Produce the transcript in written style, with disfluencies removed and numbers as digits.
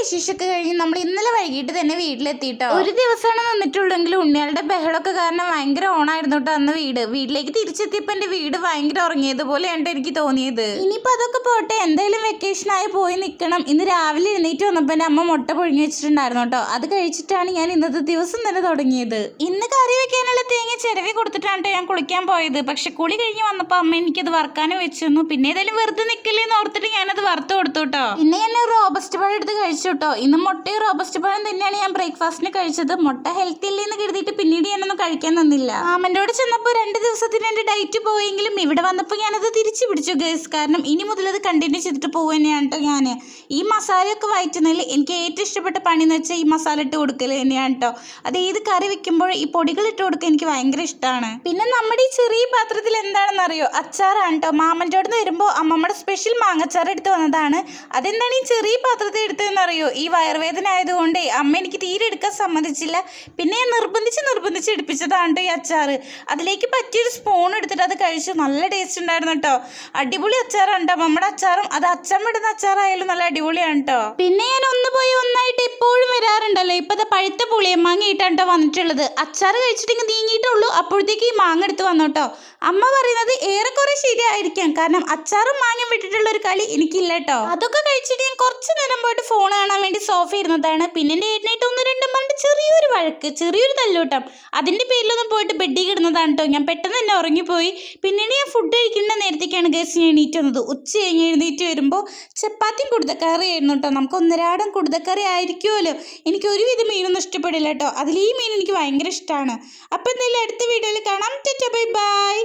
വിശേഷമൊക്കെ കഴിഞ്ഞ് നമ്മൾ ഇന്നലെ വൈകിട്ട് തന്നെ വീട്ടിലെത്തിയിട്ടോ. ഒരു ദിവസമാണ് നിന്നിട്ടുള്ളെങ്കിൽ ഉണ്ണികളുടെ ബഹളമൊക്കെ കാരണം ഭയങ്കര ഓണായിരുന്നു കേട്ടോ അന്ന് വീട്ടിലേക്ക് തിരിച്ചെത്തിയപ്പോൾ എൻ്റെ വീട് ഭയങ്കര ഉറങ്ങിയതുപോലെയാണ് എനിക്ക് തോന്നിയത്. ഇനിയിപ്പോൾ അതൊക്കെ പോട്ടെ, എന്തായാലും വെക്കേഷനായി പോയി നിൽക്കണം. ഇന്ന് രാവിലെ എഴുന്നേറ്റ് വന്നപ്പോൾ എൻ്റെ അമ്മ മുട്ട പൊഴിഞ്ഞ് വെച്ചിട്ടുണ്ടായിരുന്നു കേട്ടോ. അത് കഴിച്ചിട്ടാണ് ഞാൻ ഇന്നത്തെ ദിവസം തന്നെ തുടങ്ങിയത്. ഇന്ന് കറി വെക്കാനുള്ള തേങ്ങ ചിരവി കൊടുത്തിട്ടാണ് ഞാൻ കുളിക്കാൻ പോയത്. പക്ഷെ കുളി കഴിഞ്ഞ് വന്നപ്പോൾ അമ്മ എനിക്കത് വറുക്കാനും വെച്ചിരുന്നു. പിന്നെ ഏതായാലും വെറുതെ നിൽക്കില്ലേന്ന് ഓർത്തിട്ട് ഞാനത് വറുത്ത് കൊടുത്തു കേട്ടോ. പിന്നെ ഞാൻ റോബസ്റ്റ് പഴം എടുത്ത് കഴിച്ചു കേട്ടോ. ഇന്ന് മുട്ടയും റോബസ്റ്റ് പഴം തന്നെയാണ് ഞാൻ ബ്രേക്ക്ഫാസ്റ്റിന് കഴിച്ചത്. മുട്ട ഹെൽത്തി ഇല്ലെന്ന് കരുതിയിട്ട് പിന്നീട് ഞാനൊന്നും കഴിക്കാൻ നിന്നില്ല. മാമൻ്റെയോട് ചെന്നപ്പോൾ 2 ദിവസത്തിന് എൻ്റെ ഡയറ്റ് പോയെങ്കിലും ഇവിടെ വന്നപ്പോൾ ഞാനത് തിരിച്ചു പിടിച്ചു ഗൈസ്. കാരണം ഇനി മുതൽ അത് കണ്ടിന്യൂ ചെയ്തിട്ട് പോകുക തന്നെയാണ് കേട്ടോ ഞാൻ. ഈ മസാലയൊക്കെ വഴറ്റുന്നതിൽ എനിക്ക് ഏറ്റവും ഇഷ്ടപ്പെട്ട പണി എന്ന് വെച്ചാൽ ഈ മസാല ഇട്ട് കൊടുക്കൽ തന്നെയാണ് കേട്ടോ. അത് ഏത് കറി വെക്കുമ്പോൾ ഈ പൊടികൾ ഇട്ട് കൊടുക്കുക എനിക്ക് ഭയങ്കര ഇഷ്ടമാണ്. പിന്നെ നമ്മുടെ ഈ ചെറിയ പാത്രത്തിൽ എന്താണെന്ന് അറിയോ, അച്ചാറാണ് കേട്ടോ. മാമൻ്റെയോട് നിന്ന് വരുമ്പോൾ അമ്മമ്മയുടെ സ്പെഷ്യൽ മാങ്ങച്ചാർ എടുത്ത് വന്നതാണ്. അതെന്താണ് ഈ ചെറിയ പാത്രത്തിൽ എടുത്തതെന്ന് അറിയോ, ഈ വയറുവേദന ആയതുകൊണ്ടേ അമ്മ എനിക്ക് തീരെ എടുക്കാൻ സമ്മതിച്ചില്ല. പിന്നെ ഞാൻ നിർബന്ധിച്ച് എടുപ്പിച്ചതാണ് ഈ അച്ചാർ. അതിലേക്ക് പറ്റിയൊരു സ്പൂൺ എടുത്തിട്ട് അത് കഴിച്ചു. നല്ല ടേസ്റ്റ് ഉണ്ടായിരുന്നു കേട്ടോ. അടിപൊളി അച്ചാറാണ് കേട്ടോ നമ്മുടെ അച്ചാറും. അത് അച്ചമ്മ ഇടുന്ന അച്ചാറായാലും നല്ല അടിപൊളിയാണ് കേട്ടോ. പിന്നെ ഞാൻ ഒന്ന് പോയി ഒന്നായിട്ട് എപ്പോഴും വരാറുണ്ടല്ലോ. ഇപ്പത്തെ പഴുത്ത പുളിയും മാങ്ങയിട്ടാണ് കേട്ടോ വന്നിട്ടുള്ളത്. അച്ചാർ കഴിച്ചിട്ടെങ്കിൽ നീങ്ങിയിട്ടുള്ളൂ, അപ്പോഴത്തേക്ക് ഈ മാങ്ങ എടുത്ത് വന്നു കേട്ടോ. അമ്മ പറയുന്നത് ഏറെക്കുറെ ശരിയായിരിക്കാം, കാരണം അച്ചാറും മാങ്ങയും വിട്ടിട്ടുള്ള ഒരു കളി എനിക്കില്ല കേട്ടോ. അതൊക്കെ കഴിച്ചിട്ട് ഞാൻ കുറച്ച് നേരം പോയിട്ട് ഫോൺ കാണാൻ വേണ്ടി സോഫ ഇരുന്നതാണ്. പിന്നെ എൻ്റെ ഏട്ടനായിട്ട് 1-2 പറഞ്ഞിട്ട് ചെറിയൊരു വഴക്ക്, ചെറിയൊരു തല്ലൂട്ടം. അതിൻ്റെ പേരിലൊന്നും പോയിട്ട് ബെഡിൽ കിടന്നതാണ് കേട്ടോ. ഞാൻ പെട്ടെന്ന് തന്നെ ഉറങ്ങിപ്പോയി. പിന്നീട് ഞാൻ ഫുഡ് കഴിക്കേണ്ട നേരത്തേക്കാണ് ഗൈസ് ഞാൻ എണീറ്റ് വന്നത്. ഉച്ച കഴിഞ്ഞ് എഴുന്നേറ്റ് വരുമ്പോൾ ചപ്പാത്തിയും കുടുതക്കറി ആയിരുന്നു കേട്ടോ. നമുക്ക് ഒന്നരാടം കുടുതക്കറി ആയിരിക്കുമല്ലോ. എനിക്ക് ഒരുവിധം മീനൊന്നും ഇഷ്ടപ്പെടില്ല കേട്ടോ. അതിൽ ഈ മീൻ എനിക്ക് ഭയങ്കര ഇഷ്ടമാണ്. അപ്പോൾ എന്തായാലും അടുത്ത വീഡിയോയിൽ കാണാം. Bye bye.